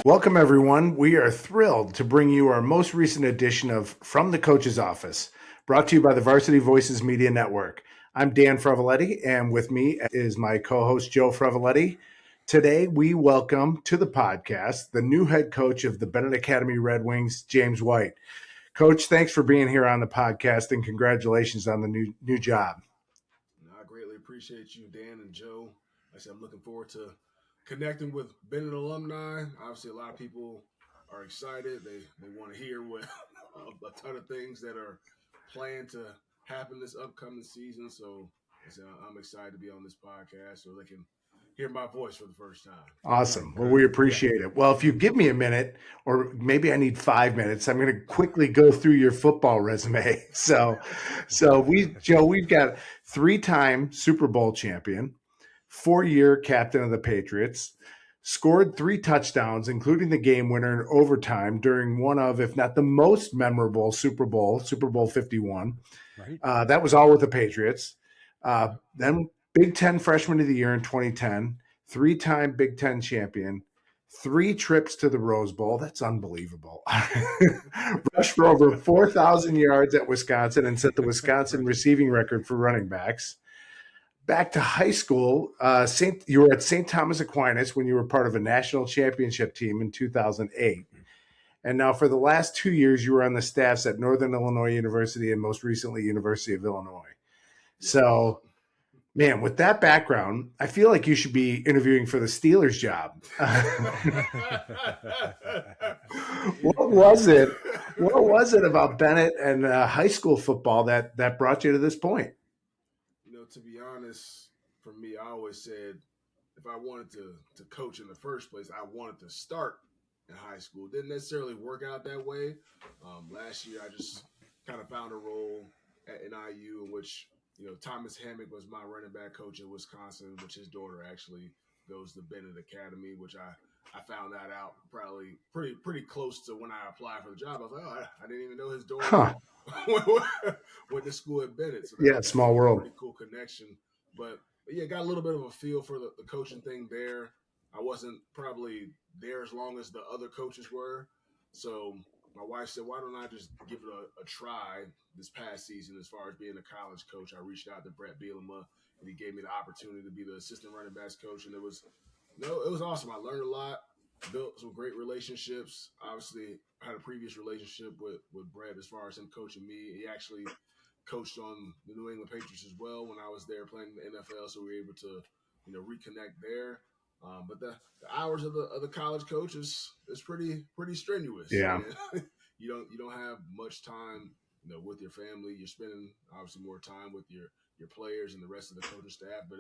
Welcome, everyone. We are thrilled to bring you our most recent edition of From the Coach's Office, brought to you by the Varsity Voices Media Network. I'm Dan Frevaletti, and with me is my co-host, Joe Frevaletti. Today, we welcome to the podcast the new head coach of the Benet Academy Red Wings, James White. Coach, thanks for being here on the podcast, and congratulations on the new job. I greatly appreciate you, Dan and Joe. Like I said, I'm looking forward to connecting with Benet alumni. Obviously, a lot of people are excited. They want to hear what a ton of things that are planned to happen this upcoming season. So like I said, I'm excited to be on this podcast so they can hear my voice for the first time. Awesome. Well, we appreciate it. Well, if you give me a minute, or maybe I need 5 minutes, I'm going to quickly go through your football resume. Joe, we've got 3-time Super Bowl champion, 4-year captain of the Patriots, scored 3 touchdowns, including the game winner in overtime during one of, if not the most memorable Super Bowl 51. Right. That was all with the Patriots. Then Big Ten Freshman of the Year in 2010. 3-time Big Ten champion, 3 trips to the Rose Bowl. That's unbelievable. Rushed for over 4,000 yards at Wisconsin and set the Wisconsin receiving record for running backs. Back to high school, you were at St. Thomas Aquinas when you were part of a national championship team in 2008. And now for the last 2 years, you were on the staffs at Northern Illinois University and most recently University of Illinois. So, man, with that background, I feel like you should be interviewing for the Steelers job. What was it about Benet and high school football that brought you to this point? To be honest, for me, I always said if I wanted to coach in the first place, I wanted to start in high school. Didn't necessarily work out that way. Last year, I just kind of found a role at NIU in which Thomas Hammock was my running back coach in Wisconsin, which his daughter actually goes to Benet Academy, which I found that out probably pretty close to when I applied for the job. I was like, oh, I didn't even know his daughter went to school at Benet. So small world. Pretty cool connection. But yeah, got a little bit of a feel for the coaching thing there. I wasn't probably there as long as the other coaches were. So my wife said, why don't I just give it a try this past season as far as being a college coach? I reached out to Brett Bielema, and he gave me the opportunity to be the assistant running backs coach. And it was awesome. I learned a lot, built some great relationships. Obviously, I had a previous relationship with Brett as far as him coaching me. He actually coached on the New England Patriots as well when I was there playing in the NFL, so we were able to reconnect there. But the hours of the college coach is pretty strenuous. Yeah. You don't have much time, with your family. You're spending obviously more time with your players and the rest of the coaching staff. But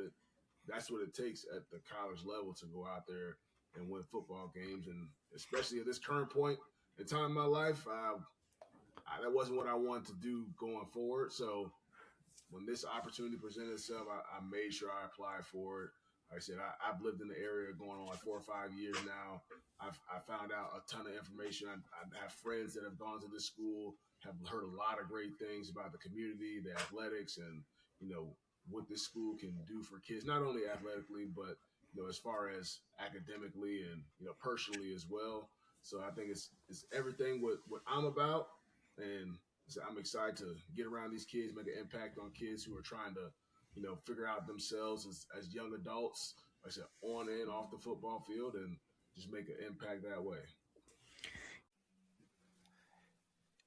that's what it takes at the college level to go out there and win football games. And especially at this current point in time in my life, that wasn't what I wanted to do going forward. So when this opportunity presented itself, I made sure I applied for it. Like I said, I've lived in the area going on like 4 or 5 years now. I found out a ton of information. I have friends that have gone to this school, have heard a lot of great things about the community, the athletics, and what this school can do for kids, not only athletically, but as far as academically and personally as well. So I think it's everything what I'm about, and I'm excited to get around these kids, make an impact on kids who are trying to figure out themselves as young adults, like I said, on and off the football field, and just make an impact that way.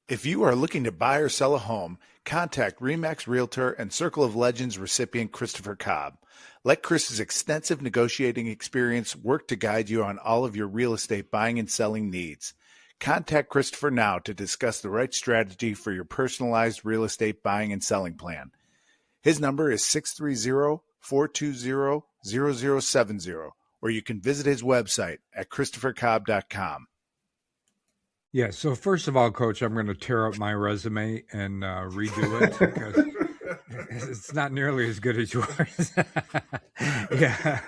If you are looking to buy or sell a home, contact RE/MAX Realtor and Circle of Legends recipient Christopher Cobb. Let Chris's extensive negotiating experience work to guide you on all of your real estate buying and selling needs. Contact Christopher now to discuss the right strategy for your personalized real estate buying and selling plan. His number is 630-420-0070, or you can visit his website at christophercobb.com. Yeah, so first of all, Coach, I'm going to tear up my resume and redo it because it's not nearly as good as yours. Yeah,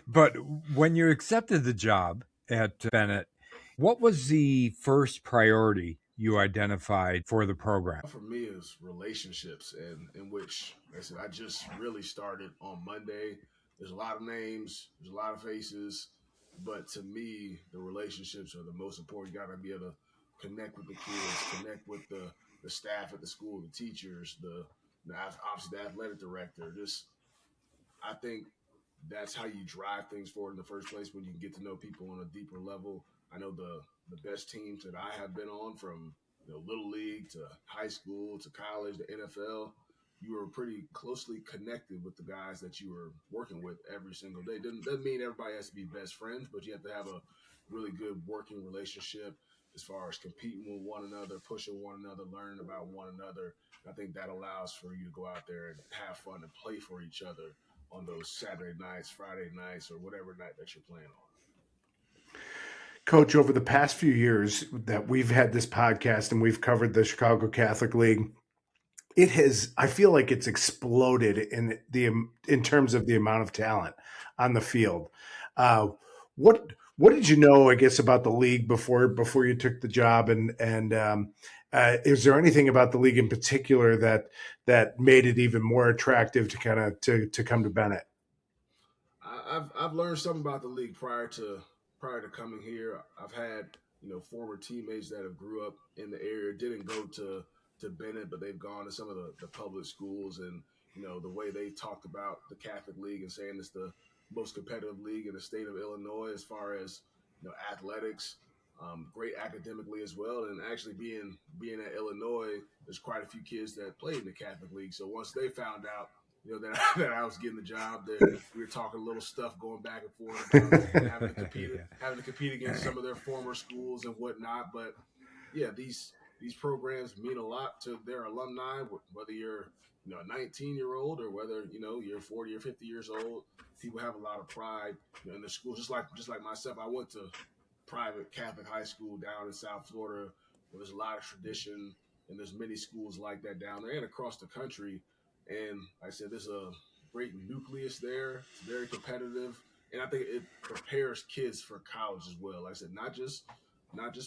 but when you accepted the job at Benet, what was the first priority you identified for the program? For me, is relationships, and in which, like I said, I just really started on Monday. There's a lot of names, there's a lot of faces. But to me, the relationships are the most important. You got to be able to connect with the kids, connect with the staff at the school, the teachers, obviously the athletic director. Just I think that's how you drive things forward in the first place when you can get to know people on a deeper level. I know the best teams that I have been on, from little league to high school to college to NFL, you were pretty closely connected with the guys that you were working with every single day. Doesn't mean everybody has to be best friends, but you have to have a really good working relationship as far as competing with one another, pushing one another, learning about one another. I think that allows for you to go out there and have fun and play for each other on those Saturday nights, Friday nights, or whatever night that you're playing on. Coach, over the past few years that we've had this podcast and we've covered the Chicago Catholic League, it has, I feel like it's exploded in terms of the amount of talent on the field. Uh, what did you know, I guess, about the league before you took the job, and is there anything about the league in particular that made it even more attractive to kind of to come to Benet? I've learned something about the league prior to coming here. I've had former teammates that have grew up in the area, didn't go to Bennett, but they've gone to some of the public schools, and the way they talked about the Catholic League and saying it's the most competitive league in the state of Illinois as far as athletics, great academically as well, and actually being at Illinois, there's quite a few kids that played in the Catholic League. So once they found out that that I was getting the job, that we were talking a little stuff going back and forth about having to compete against some of their former schools and whatnot. But yeah, these programs mean a lot to their alumni, whether you're a 19-year-old or whether you're 40 or 50 years old. People have a lot of pride in their school. Just like myself, I went to private Catholic high school down in South Florida, where there's a lot of tradition, and there's many schools like that down there and across the country. And like I said, there's a great nucleus there. It's very competitive, and I think it prepares kids for college as well. Like I said, not just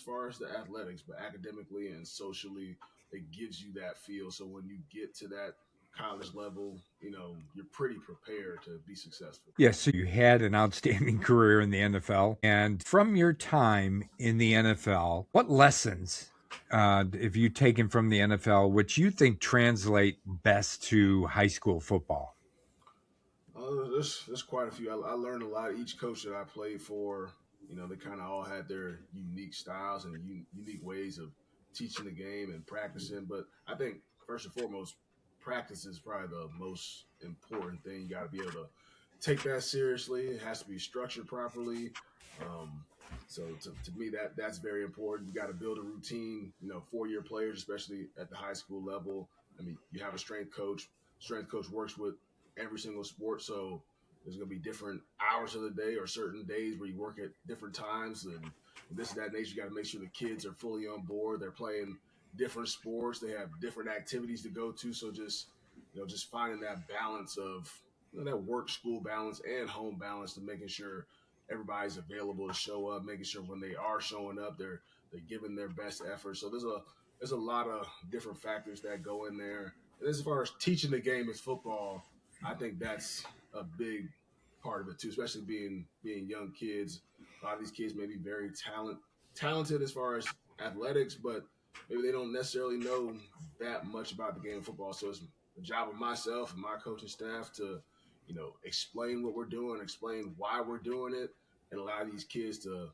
far as the athletics, but academically and socially, it gives you that feel. So when you get to that college level, you're pretty prepared to be successful. Yes, so you had an outstanding career in the NFL. And from your time in the NFL, what lessons have you taken from the NFL which you think translate best to high school football? There's quite a few. I learned a lot. Each coach that I played for, they kind of all had their unique styles and unique ways of teaching the game and practicing. But I think first and foremost, practice is probably the most important thing. You got to be able to take that seriously. It has to be structured properly. Um, so to me, that's very important. You got to build a routine. For your players, especially at the high school level. I mean, you have a strength coach. Strength coach works with every single sport. So there's going to be different hours of the day or certain days where you work at different times and this and that nature. You got to make sure the kids are fully on board. They're playing different sports. They have different activities to go to. So just finding that balance of that work school balance and home balance to making sure everybody's available to show up, making sure when they are showing up, they're giving their best effort. So there's a lot of different factors that go in there. And as far as teaching the game as football, I think that's a big part of it too, especially being young kids. A lot of these kids may be very talented as far as athletics, but maybe they don't necessarily know that much about the game of football. So it's the job of myself and my coaching staff to, explain what we're doing, explain why we're doing it, and allow these kids to,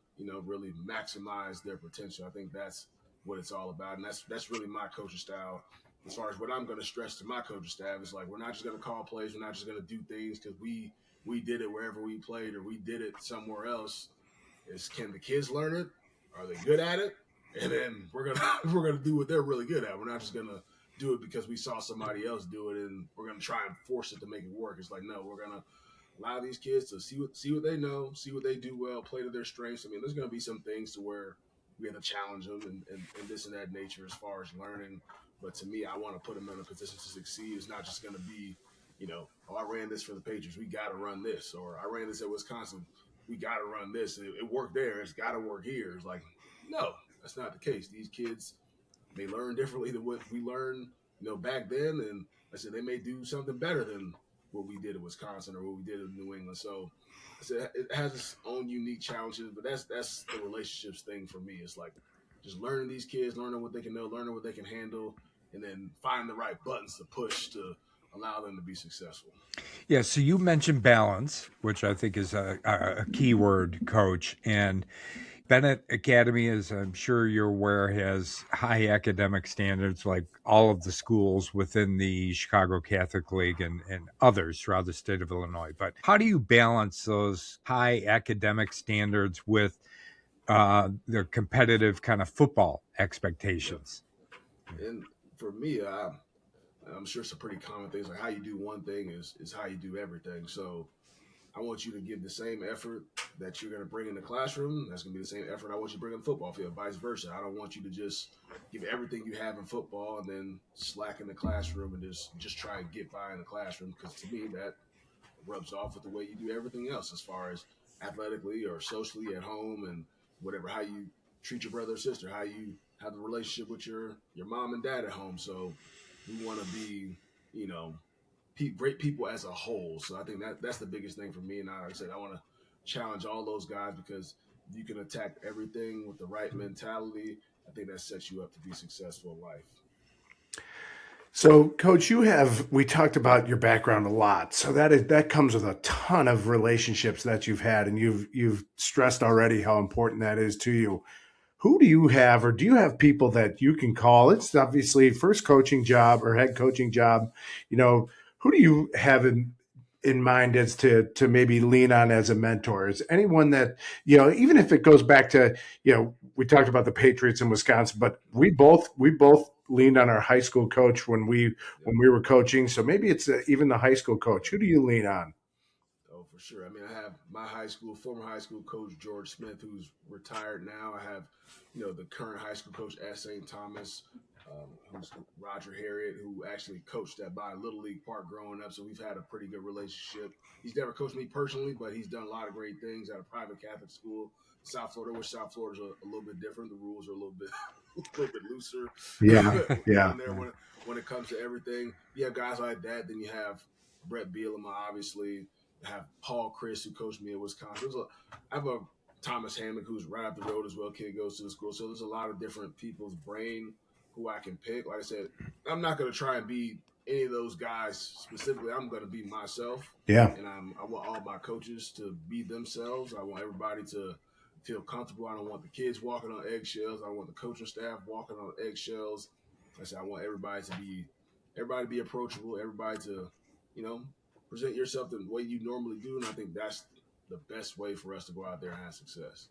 really maximize their potential. I think that's what it's all about, and that's really my coaching style. As far as what I'm going to stress to my coaching staff is like, we're not just going to call plays. We're not just going to do things because we did it wherever we played or we did it somewhere else. Can the kids learn it? Are they good at it? And then we're gonna do what they're really good at. We're not just gonna do it because we saw somebody else do it and we're gonna try and force it to make it work. It's like, no, we're gonna allow these kids to see what they know, see what they do well, play to their strengths. I mean, there's gonna be some things to where we have to challenge them and this and that nature as far as learning. But to me, I want to put them in a position to succeed. It's not just going to be, oh, I ran this for the Patriots. We got to run this. Or I ran this at Wisconsin. We got to run this. It worked there. It's got to work here. It's like, no, that's not the case. These kids, they learn differently than what we learned, back then. And I said, they may do something better than what we did at Wisconsin or what we did in New England. So it has its own unique challenges, but that's the relationships thing for me. It's like just learning these kids, learning what they can know, learning what they can handle, and then finding the right buttons to push to allow them to be successful. Yeah, so you mentioned balance, which I think is a key word, Coach. And Benet Academy, as I'm sure you're aware, has high academic standards like all of the schools within the Chicago Catholic League and others throughout the state of Illinois. But how do you balance those high academic standards with the competitive kind of football expectations? Yep. And for me, I'm sure it's a pretty common thing. It's like how you do one thing is how you do everything. So I want you to give the same effort that you're going to bring in the classroom. That's going to be the same effort I want you to bring in the football field, vice versa. I don't want you to just give everything you have in football and then slack in the classroom and just try and get by in the classroom, because to me that rubs off with the way you do everything else as far as athletically or socially at home and whatever, how you treat your brother or sister, how you have the relationship with your mom and dad at home. So we want to be, you know, great people as a whole. So I think that's the biggest thing for me. And like I said, I want to challenge all those guys, because if you can attack everything with the right mentality, I think that sets you up to be successful in life. So, Coach, we talked about your background a lot. So that comes with a ton of relationships that you've had, and you've stressed already how important that is to you. Who do you have, or do you have people that you can call? It's obviously first coaching job or head coaching job. Who do you have in mind as to maybe lean on as a mentor? Is anyone that, even if it goes back to, we talked about the Patriots in Wisconsin, but we both leaned on our high school coach when we were coaching. So maybe it's even the high school coach. Who do you lean on? Oh, for sure. I mean, I have my former high school coach, George Smith, who's retired now. I have, the current high school coach at St. Thomas, who's Roger Harriet, who actually coached at by Little League Park growing up. So we've had a pretty good relationship. He's never coached me personally, but he's done a lot of great things at a private Catholic school, South Florida, which South Florida's a little bit different. The rules are a little bit looser. Yeah, yeah. Down there when it comes to everything. You have guys like that. Then you have Brett Bielema, obviously. I have Paul Chris, who coached me at Wisconsin. I have a Thomas Hammock, who's right up the road as well. Kid goes to the school. So there's a lot of different people's brain who I can pick. Like I said, I'm not going to try and be any of those guys specifically. I'm going to be myself. Yeah. And I want all my coaches to be themselves. I want everybody to feel comfortable. I don't want the kids walking on eggshells. I want the coaching staff walking on eggshells. Like I said, I want everybody to be approachable, everybody to, present yourself the way you normally do. And I think that's the best way for us to go out there and have success.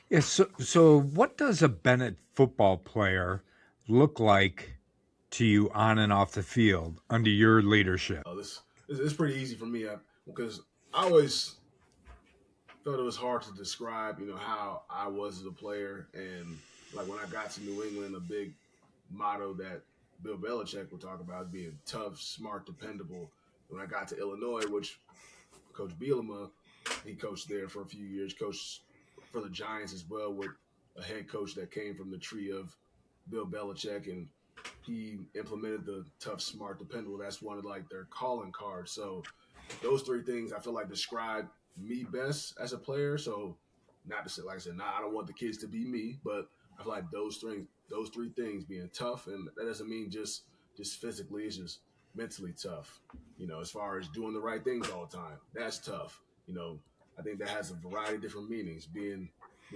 Yeah, so what does a Benet football player look like to you on and off the field under your leadership? This is pretty easy for me because I always felt it was hard to describe, how I was as a player. And like when I got to New England, a big motto that Bill Belichick would talk about is being tough, smart, dependable. When I got to Illinois, which Coach Bielema, he coached there for a few years, coached for the Giants as well, with a head coach that came from the tree of Bill Belichick, and he implemented the tough, smart, dependable. That's one of like their calling cards. So those three things I feel like describe me best as a player. So not to say, like I said, I don't want the kids to be me, but I feel like those three things being tough, and that doesn't mean just physically, it's just mentally tough. As far as doing the right things all the time, that's tough. I think that has a variety of different meanings. Being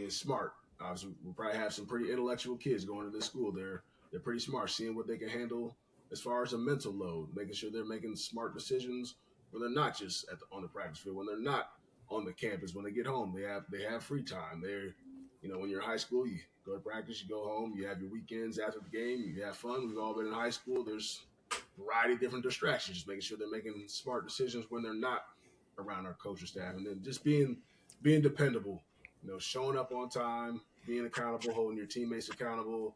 smart. Obviously, we'll probably have some pretty intellectual kids going to this school. They're pretty smart, seeing what they can handle as far as a mental load, making sure they're making smart decisions when they're not just on the practice field, when they're not on the campus, when they get home, they have free time. They're, when you're in high school, you go to practice, you go home, you have your weekends after the game, you have fun. We've all been in high school. There's a variety of different distractions, just making sure they're making smart decisions when they're not around our coaching staff, and then just being dependable, showing up on time, being accountable, holding your teammates accountable,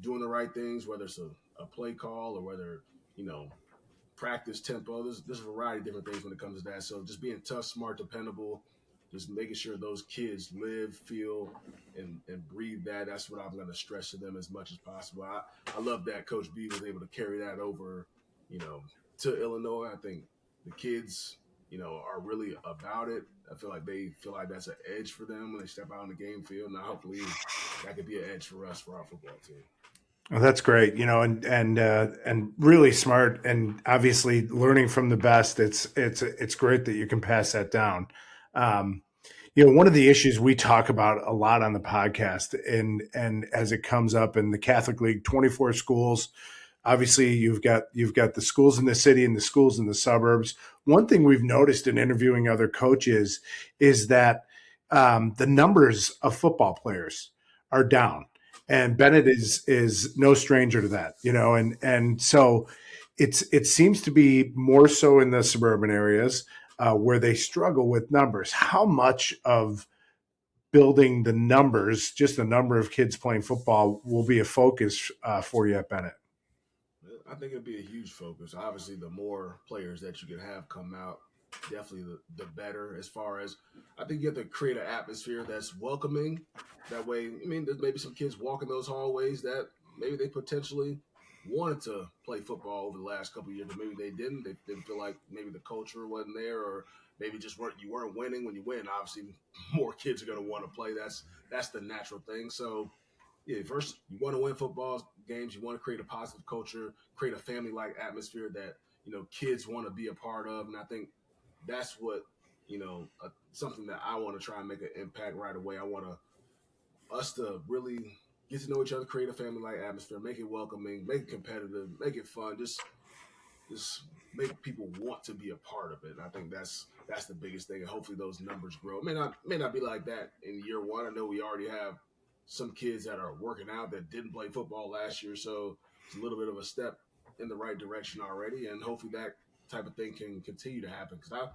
doing the right things, whether it's a play call or whether, practice tempo. There's a variety of different things when it comes to that. So just being tough, smart, dependable, just making sure those kids live, feel, and breathe that. That's what I'm going to stress to them as much as possible. I love that Coach B was able to carry that over, to Illinois. I think the kids, are really about it. I feel like they feel like that's an edge for them when they step out on the game field. Now, hopefully, that could be an edge for us for our football team. Well, that's great, and really smart, and obviously learning from the best. It's great that you can pass that down. Um, one of the issues we talk about a lot on the podcast, and as it comes up in the Catholic League, 24 schools. Obviously, you've got the schools in the city and the schools in the suburbs. One thing we've noticed in interviewing other coaches is that the numbers of football players are down, and Bennett is no stranger to that. And so it seems to be more so in the suburban areas where they struggle with numbers. How much of building the numbers, just the number of kids playing football, will be a focus for you at Bennett? I think it'd be a huge focus. Obviously, the more players that you can have come out, definitely the better. As far as I think you have to create an atmosphere that's welcoming. That way, there's maybe some kids walking those hallways that maybe they potentially wanted to play football over the last couple of years, but maybe they didn't. They didn't feel like maybe the culture wasn't there, or maybe just you weren't winning. When you win, obviously, more kids are going to want to play. That's the natural thing. So yeah, first you want to win football games. You want to create a positive culture, create a family-like atmosphere that kids want to be a part of, and I think that's what something that I want to try and make an impact right away. I want us to really get to know each other, create a family-like atmosphere, make it welcoming, make it competitive, make it fun. Just make people want to be a part of it. And I think that's the biggest thing, and hopefully those numbers grow. It may not be like that in year one. I know we already have some kids that are working out that didn't play football last year, so it's a little bit of a step in the right direction already, and hopefully that type of thing can continue to happen. Because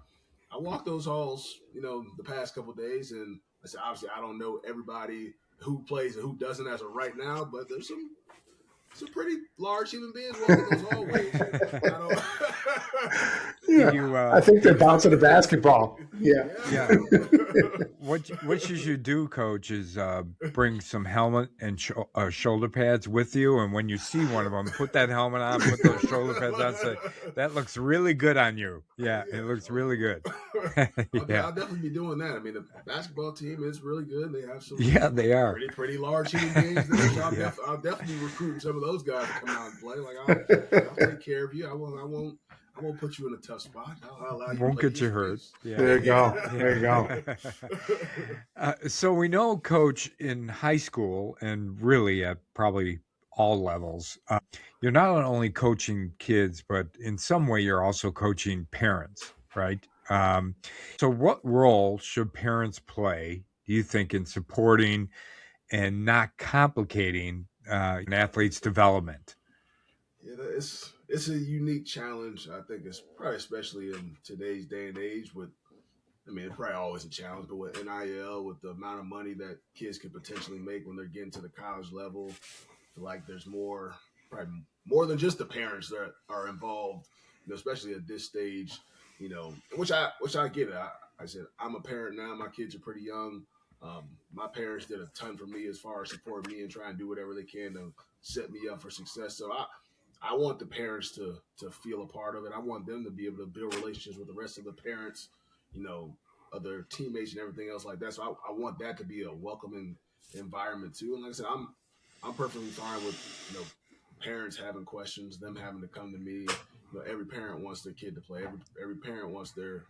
I walked those halls, the past couple of days, and I said obviously I don't know everybody who plays and who doesn't as of right now, but there's some pretty large human beings walking those hallways. I think they're bouncing a basketball. Yeah. What you should do, Coach, is bring some helmet and shoulder pads with you, and when you see one of them, put that helmet on, put those shoulder pads on. Say, that looks really good on you. Yeah, it looks really good. I'll definitely be doing that. The basketball team is really good. They have some they are pretty large human beings there. So I'll definitely recruit some of those guys to come out and play. Like I'll take care of you. I won't put you in a tough spot. I'll allow you. Won't get you hurt. Yeah. There you go. So we know, Coach, in high school and really at probably all levels, you're not only coaching kids, but in some way you're also coaching parents, right? So what role should parents play, do you think, in supporting and not complicating an athlete's development? Yeah, it's a unique challenge. I think it's probably especially in today's day and age with, it's probably always a challenge, but with NIL, with the amount of money that kids could potentially make when they're getting to the college level, I feel like there's probably more than just the parents that are involved, especially at this stage, which I get it. I said, I'm a parent now. My kids are pretty young. My parents did a ton for me as far as supporting me and trying to do whatever they can to set me up for success. So I want the parents to feel a part of it. I want them to be able to build relationships with the rest of the parents, of their teammates and everything else like that. So I want that to be a welcoming environment too. And like I said, I'm perfectly fine with parents having questions, them having to come to me. Every parent wants their kid to play. Every parent wants their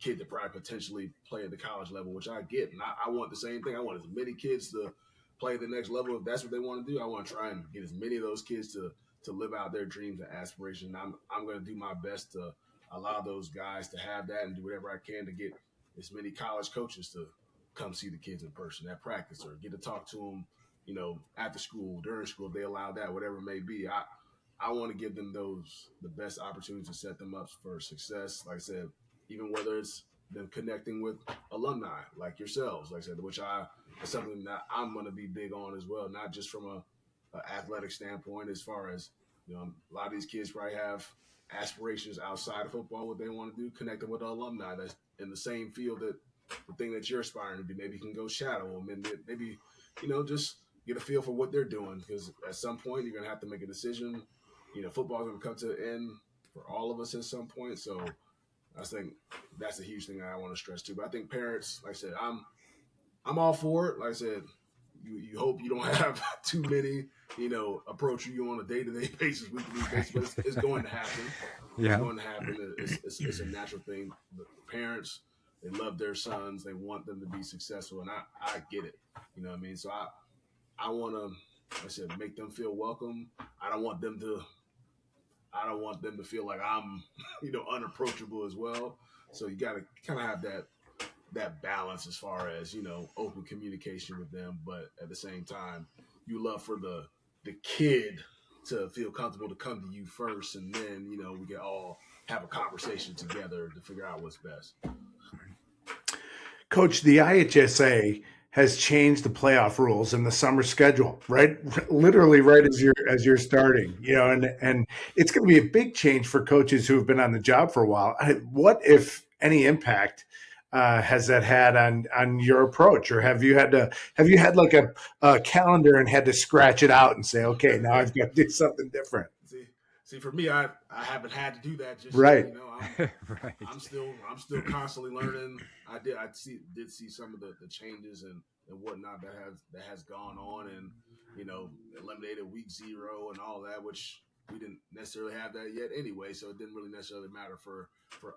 kid to probably potentially play at the college level, which I get. And I want the same thing. I want as many kids to play at the next level if that's what they want to do. I want to try and get as many of those kids to live out their dreams and aspirations. I'm going to do my best to allow those guys to have that and do whatever I can to get as many college coaches to come see the kids in person at practice or get to talk to them, after school, during school, if they allow that, whatever it may be. I want to give them the best opportunities to set them up for success. Like I said, even whether it's them connecting with alumni like yourselves, like I said, which is something that I'm going to be big on as well, not just from a athletic standpoint, as far as a lot of these kids probably have aspirations outside of football, what they want to do, connecting with the alumni that's in the same field, that the thing that you're aspiring to be. Maybe you can go shadow them and maybe just get a feel for what they're doing, because at some point you're going to have to make a decision. Football's going to come to an end for all of us at some point. So I think that's a huge thing that I want to stress too. But I think parents, like I said, I'm all for it. Like I said, you hope you don't have too many, approaching you on a day-to-day basis, week-to-week basis, but it's going to happen. It's Yeah. going to happen. It's a natural thing. The parents, they love their sons. They want them to be successful, and I get it. You know what I mean? So I want to, like I said, make them feel welcome. I don't want them to feel like I'm, unapproachable as well. So you got to kind of have that balance as far as open communication with them, but at the same time, you love for the kid to feel comfortable to come to you first, and then we can all have a conversation together to figure out what's best. Coach, the IHSA has changed the playoff rules and the summer schedule, right? Literally right as you're starting, and it's going to be a big change for coaches who have been on the job for a while. What, if any, impact has that had on your approach, or have you had like a calendar and had to scratch it out and say, okay, now I've got to do something different? See, for me, I haven't had to do that just right. yet. Right. I'm still constantly learning. I did see some of the changes and whatnot that has gone on, and eliminated week 0 and all that, which we didn't necessarily have that yet anyway. So it didn't really necessarily matter for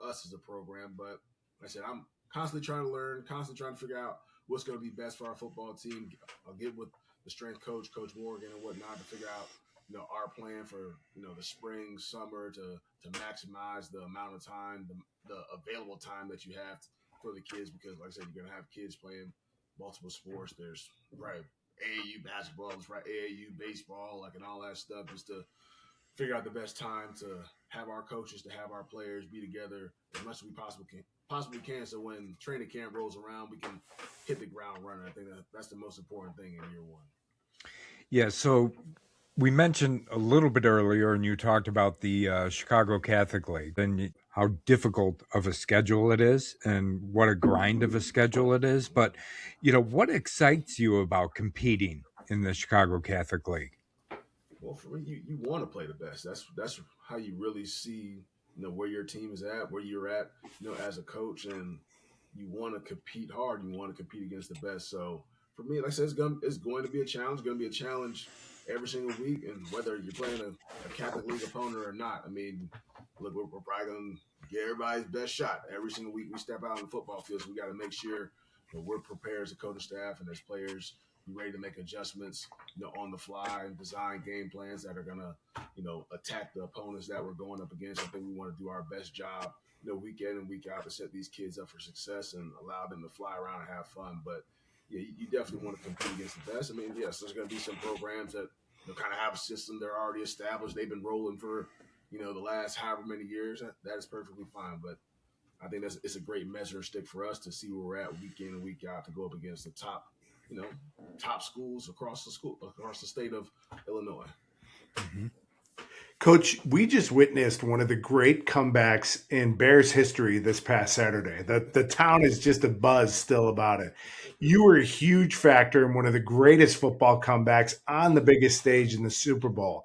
us as a program. But like I said, I'm constantly trying to learn, constantly trying to figure out what's going to be best for our football team. I'll get with the strength coach, Coach Morgan, and whatnot to figure out our plan for the spring, summer to maximize the amount of time, the available time that you have for the kids, because like I said, you're gonna have kids playing multiple sports. There's AAU basketball, there's AAU baseball, and all that stuff, just to figure out the best time to have our coaches, to have our players be together as much as we possibly can, so when training camp rolls around, we can hit the ground running. I think that's the most important thing in year one. Yeah, so we mentioned a little bit earlier, and you talked about the Chicago Catholic League and how difficult of a schedule it is and what a grind of a schedule it is. But, what excites you about competing in the Chicago Catholic League? Well, for me, you want to play the best. That's how you really see, where your team is at, where you're at, as a coach, and you want to compete hard. You want to compete against the best. So for me, like I said, it's going to be a challenge. It's going to be a challenge every single week, and whether you're playing a Catholic League opponent or not. I mean, look, we're probably going to get everybody's best shot every single week we step out on the football field. So we got to make sure that we're prepared as a coaching staff and as players, be ready to make adjustments, on the fly, and design game plans that are going to, attack the opponents that we're going up against. I think we want to do our best job, week in and week out, to set these kids up for success and allow them to fly around and have fun. But yeah, you definitely want to compete against the best. I mean, yes, there's going to be some programs that kind of have a system they're already established. They've been rolling for, the last however many years. That is perfectly fine. But I think it's a great measuring stick for us to see where we're at week in and week out, to go up against the top, top schools across the state of Illinois. Mm-hmm. Coach, we just witnessed one of the great comebacks in Bears history this past Saturday. The town is just a buzz still about it. You were a huge factor in one of the greatest football comebacks on the biggest stage in the Super Bowl.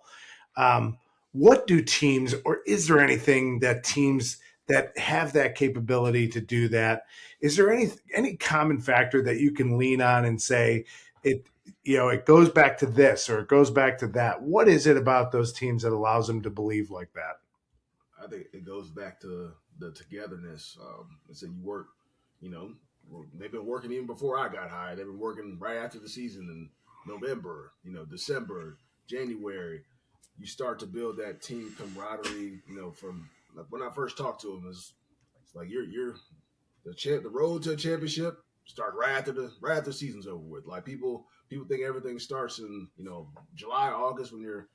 What do teams, or is there anything that teams that have that capability to do that? Is there any common factor that you can lean on and say it goes back to this or it goes back to that? What is it about those teams that allows them to believe like that? I think it goes back to the togetherness. So you work, they've been working even before I got hired. They've been working right after the season in November, December, January. You start to build that team camaraderie, from when I first talked to them, it's like you're the road to a championship starts right after the season's over with. Like people think everything starts in July, August when you're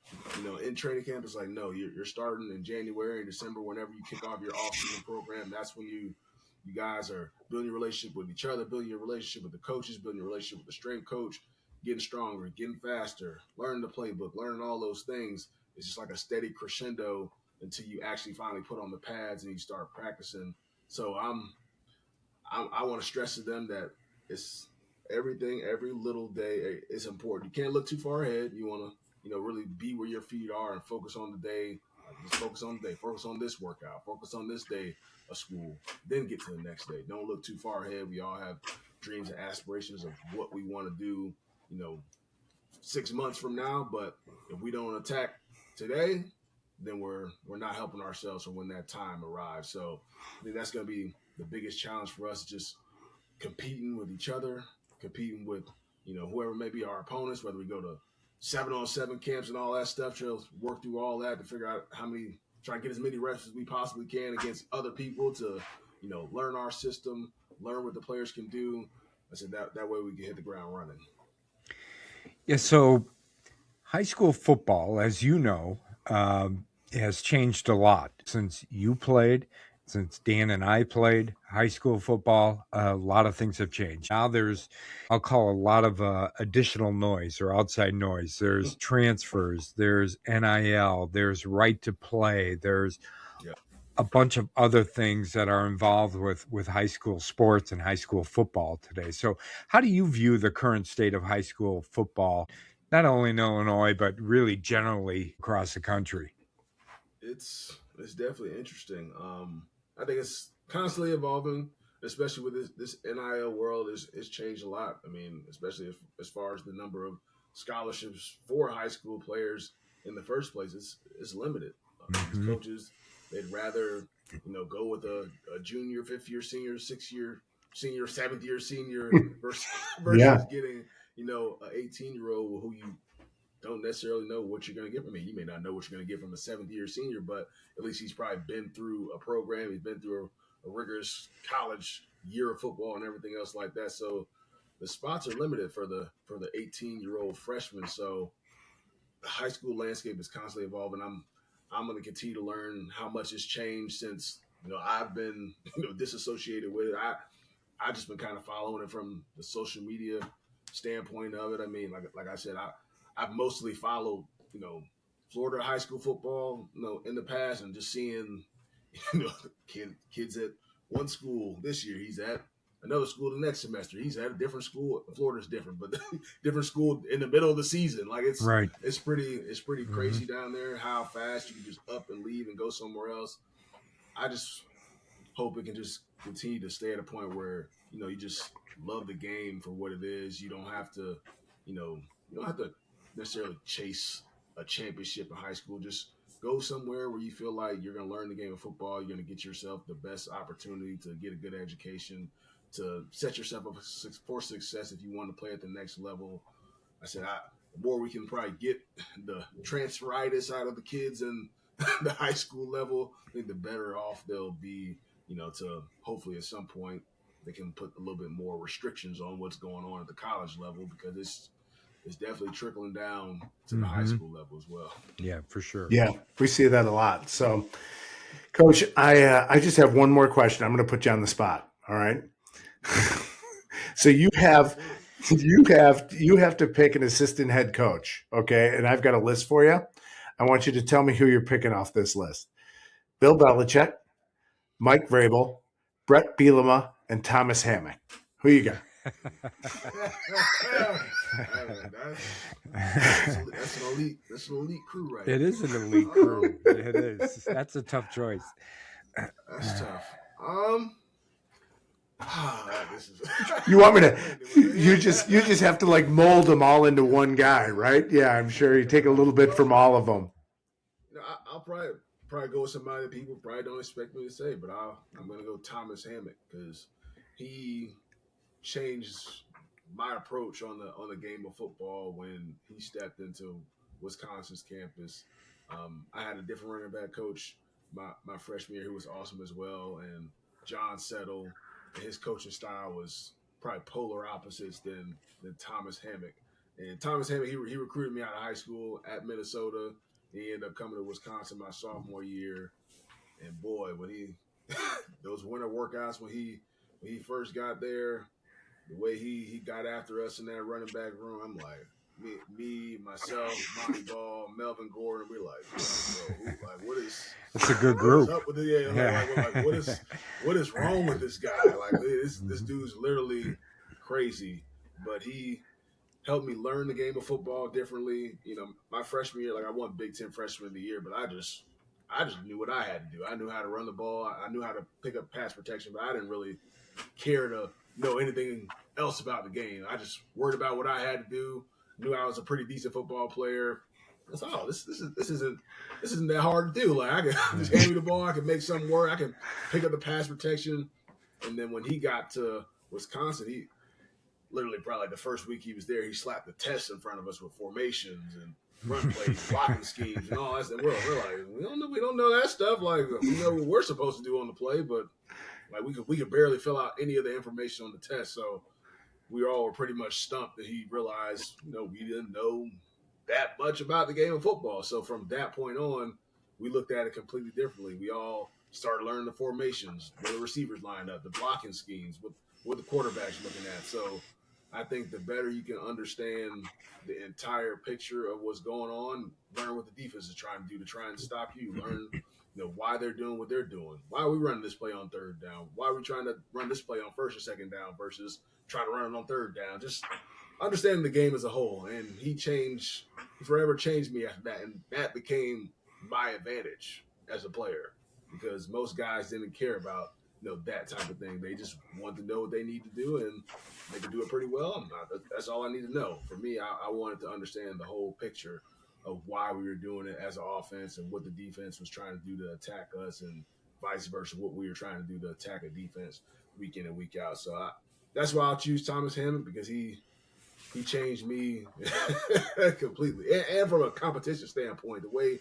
in training camp. It's like, no, you're starting in January, December, whenever you kick off your off-season program. That's when you guys are building your relationship with each other, building your relationship with the coaches, building your relationship with the strength coach, getting stronger, getting faster, learning the playbook, learning all those things. It's just like a steady crescendo until you actually finally put on the pads and you start practicing. So I want to stress to them that it's everything, every little day is important. You can't look too far ahead. You want to, really be where your feet are and focus on the day Like, just focus on the day, focus on this workout, focus on this day of school, then get to the next day. Don't look too far ahead. We all have dreams and aspirations of what we want to do, 6 months from now. But if we don't attack today, then we're not helping ourselves for when that time arrives. So I think that's going to be the biggest challenge for us, just competing with each other, competing with, whoever may be our opponents, whether we go to 7-on-7 camps and all that stuff, to work through all that to figure out try to get as many reps as we possibly can against other people to, learn our system, learn what the players can do. I said that way we can hit the ground running. Yeah, so high school football, as you know, has changed a lot since you played, since Dan and I played high school football. A lot of things have changed. Now there's, I'll call a lot of additional noise or outside noise. There's transfers, there's NIL, there's right to play, there's a bunch of other things that are involved with high school sports and high school football today. So how do you view the current state of high school football, not only in Illinois, but really generally across the country? It's definitely interesting. I think it's constantly evolving, especially with this NIL world. It's changed a lot. I mean, especially as far as the number of scholarships for high school players in the first place, it's limited. These coaches, they'd rather go with a junior, 5th-year senior, 6-year senior, 7th-year senior versus getting an 18-year-old who you don't necessarily know what you're going to get from him. You may not know what you're going to get from a 7th-year senior, but at least he's probably been through a program. He's been through a rigorous college year of football and everything else like that. So the spots are limited for the 18-year-old freshman. So the high school landscape is constantly evolving. I'm going to continue to learn how much has changed since I've been disassociated with it. I just been kind of following it from the social media standpoint of it. I mean, like I said, I've mostly followed, Florida high school football, in the past, and just seeing, kids at one school this year, he's at another school the next semester. He's at a different school. Florida's different, but different school in the middle of the season. Like it's pretty crazy down there how fast you can just up and leave and go somewhere else. I just hope it can just continue to stay at a point where, you just love the game for what it is. You don't have to, you don't have to necessarily chase a championship in high school. Just go somewhere where you feel like you're going to learn the game of football. You're going to get yourself the best opportunity to get a good education, to set yourself up for success if you want to play at the next level. I said, the more we can probably get the transferitis out of the kids and the high school level, I think the better off they'll be, to hopefully at some point they can put a little bit more restrictions on what's going on at the college level, because it's definitely trickling down to the high school level as well. Yeah, for sure. Yeah, we see that a lot. So, Coach, I just have one more question. I'm going to put you on the spot. All right. So you have to pick an assistant head coach. Okay. And I've got a list for you. I want you to tell me who you're picking off this list. Bill Belichick, Mike Vrabel, Brett Bielema, and Thomas Hammock. Who you got? That's an elite crew, right? It is an elite crew. It is. That's a tough choice. That's tough. You want me to? You just have to like mold them all into one guy, right? Yeah, I'm sure you take a little bit from all of them. I'll probably go with somebody that people probably don't expect me to say, but I'm going to go Thomas Hammock, because he changed my approach on the game of football when he stepped into Wisconsin's campus. I had a different running back coach my freshman year who was awesome as well, and John Settle, and his coaching style was probably polar opposites than Thomas Hammock. And Thomas Hammock, he recruited me out of high school at Minnesota. He ended up coming to Wisconsin my sophomore year, and boy, when he those winter workouts when he first got there, the way he got after us in that running back room, I'm like, me, myself, Monty Ball, Melvin Gordon, we're like, bro, like what is? It's a good group. What is up with it? Like, what is wrong with this guy? Like this dude's literally crazy, but he helped me learn the game of football differently. My freshman year, like I won Big Ten Freshman of the Year, but I just I just knew what I had to do. I knew how to run the ball. I knew how to pick up pass protection, but I didn't really care to know anything else about the game. I just worried about what I had to do. Knew I was a pretty decent football player. That's all. This isn't that hard to do. Like I can just hand me the ball. I can make something work. I can pick up the pass protection. And then when he got to Wisconsin, he literally probably like the first week he was there, he slapped the test in front of us with formations and run plays, blocking schemes, and all that. And we're like, we don't know that stuff. Like we know what we're supposed to do on the play, but like we could barely fill out any of the information on the test. So we all were pretty much stumped that he realized, we didn't know that much about the game of football. So from that point on, we looked at it completely differently. We all started learning the formations, where the receivers lined up, the blocking schemes, what the quarterback's looking at. So I think the better you can understand the entire picture of what's going on, learn what the defense is trying to do to try and stop you, learn why they're doing what they're doing. Why are we running this play on third down? Why are we trying to run this play on first or second down versus trying to run it on third down? Just understanding the game as a whole. And he forever changed me after that. And that became my advantage as a player because most guys didn't care about that type of thing. They just want to know what they need to do, and they can do it pretty well. That's all I need to know. For me, I wanted to understand the whole picture of why we were doing it as an offense and what the defense was trying to do to attack us, and vice versa, what we were trying to do to attack a defense week in and week out. So that's why I'll choose Thomas Hammond, because he changed me completely. And from a competition standpoint, the way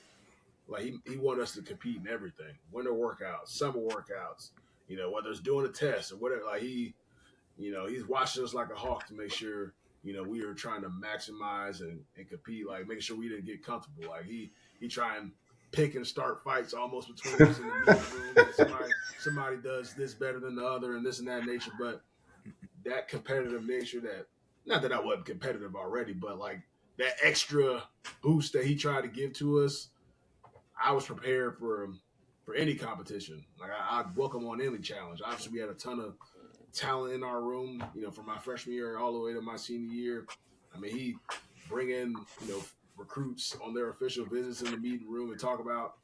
he wanted us to compete in everything, winter workouts, summer workouts, whether it's doing a test or whatever. Like he's watching us like a hawk to make sure we were trying to maximize and compete, like making sure we didn't get comfortable. Like he try and pick and start fights almost between us in the meeting room. And somebody does this better than the other and this and that nature. But that competitive nature, that not that I wasn't competitive already, but like that extra boost that he tried to give to us, I was prepared for any competition. Like I'd welcome on any challenge. Obviously, we had a ton of talent in our room, from my freshman year all the way to my senior year. I mean, he bring in, recruits on their official visits in the meeting room and talk about,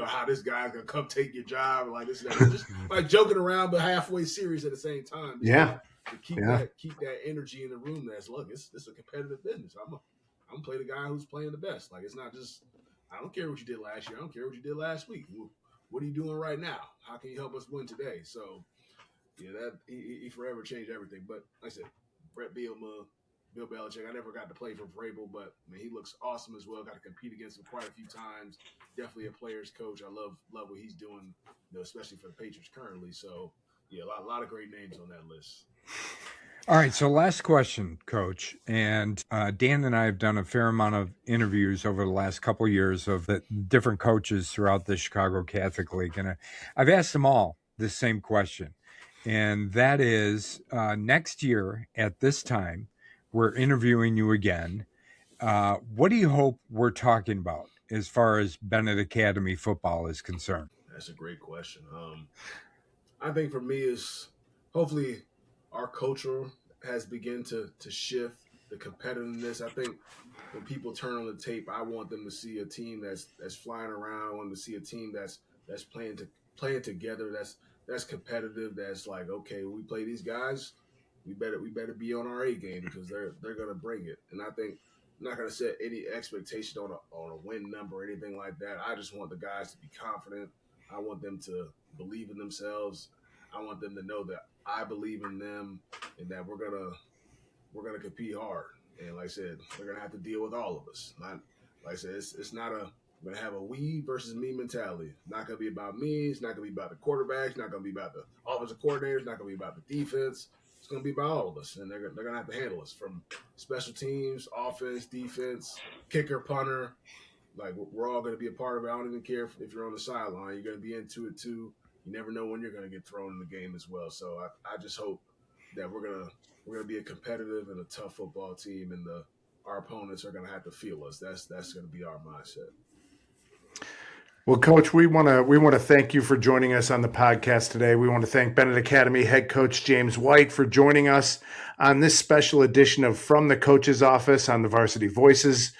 how this guy's gonna come take your job, like this and that. Just like joking around, but halfway serious at the same time. Yeah. To keep that energy in the room. That's look, it's a competitive business. I'm gonna play the guy who's playing the best. Like it's not just, I don't care what you did last year. I don't care what you did last week. What are you doing right now? How can you help us win today? So, that he forever changed everything. But like I said, Brett Bielema, Bill Belichick, I never got to play for Vrabel, but he looks awesome as well. Got to compete against him quite a few times. Definitely a player's coach. I love what he's doing, especially for the Patriots currently. So, a lot of great names on that list. All right, so last question, Coach. And Dan and I have done a fair amount of interviews over the last couple of years of the different coaches throughout the Chicago Catholic League. And I've asked them all this same question. And that is, next year at this time, we're interviewing you again. What do you hope we're talking about as far as Benet Academy football is concerned? That's a great question. I think for me is hopefully our culture has begun to shift the competitiveness. I think when people turn on the tape, I want them to see a team that's flying around. I want them to see a team that's playing together, that's competitive, that's like, okay, we play these guys, we better be on our A game because they're gonna bring it. And I think I'm not gonna set any expectation on a win number or anything like that. I just want the guys to be confident. I want them to believe in themselves. I want them to know that I believe in them and that we're gonna compete hard. And like I said, they're gonna have to deal with all of us. Not like I said, it's not we're gonna have a we versus me mentality. It's not gonna be about me. It's not gonna be about the quarterbacks. It's not gonna be about the offensive coordinators. It's not gonna be about the defense. It's gonna be about all of us, and they're gonna have to handle us from special teams, offense, defense, kicker, punter. Like we're all gonna be a part of it. I don't even care if you're on the sideline. You're gonna be into it too. You never know when you're gonna get thrown in the game as well. So I just hope that we're gonna be a competitive and a tough football team, and our opponents are gonna have to feel us. That's gonna be our mindset. Well, Coach, we want to thank you for joining us on the podcast today. We want to thank Benet Academy head coach James White for joining us on this special edition of From the Coach's Office on the Varsity Voices.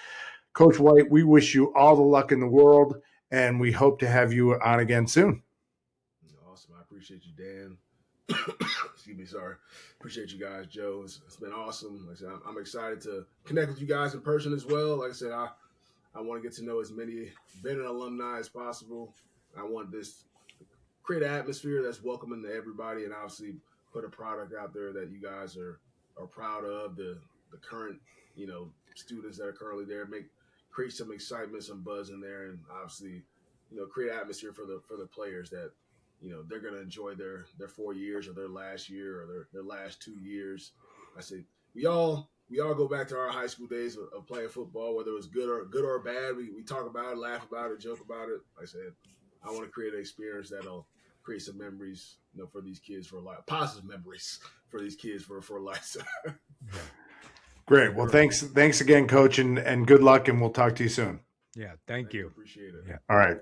Coach White, we wish you all the luck in the world and we hope to have you on again soon. Awesome. I appreciate you, Dan. Excuse me. Sorry. Appreciate you guys, Joe. It's been awesome. Like I said, I'm excited to connect with you guys in person as well. Like I said, I want to get to know as many Benet alumni as possible. I want this to create an atmosphere that's welcoming to everybody, and obviously put a product out there that you guys are proud of. The current, students that are currently there, create some excitement, some buzz in there, and obviously, create an atmosphere for the players that, they're going to enjoy their 4 years or their last year or their last 2 years. I say we all go back to our high school days of playing football, whether it was good or bad. We talk about it, laugh about it, joke about it. Like I said, I want to create an experience that'll create some memories, for these kids for life, positive memories for these kids for life. Great. Well, thanks again, Coach, and good luck, and we'll talk to you soon. Yeah, thank you. Appreciate it. Yeah. All right.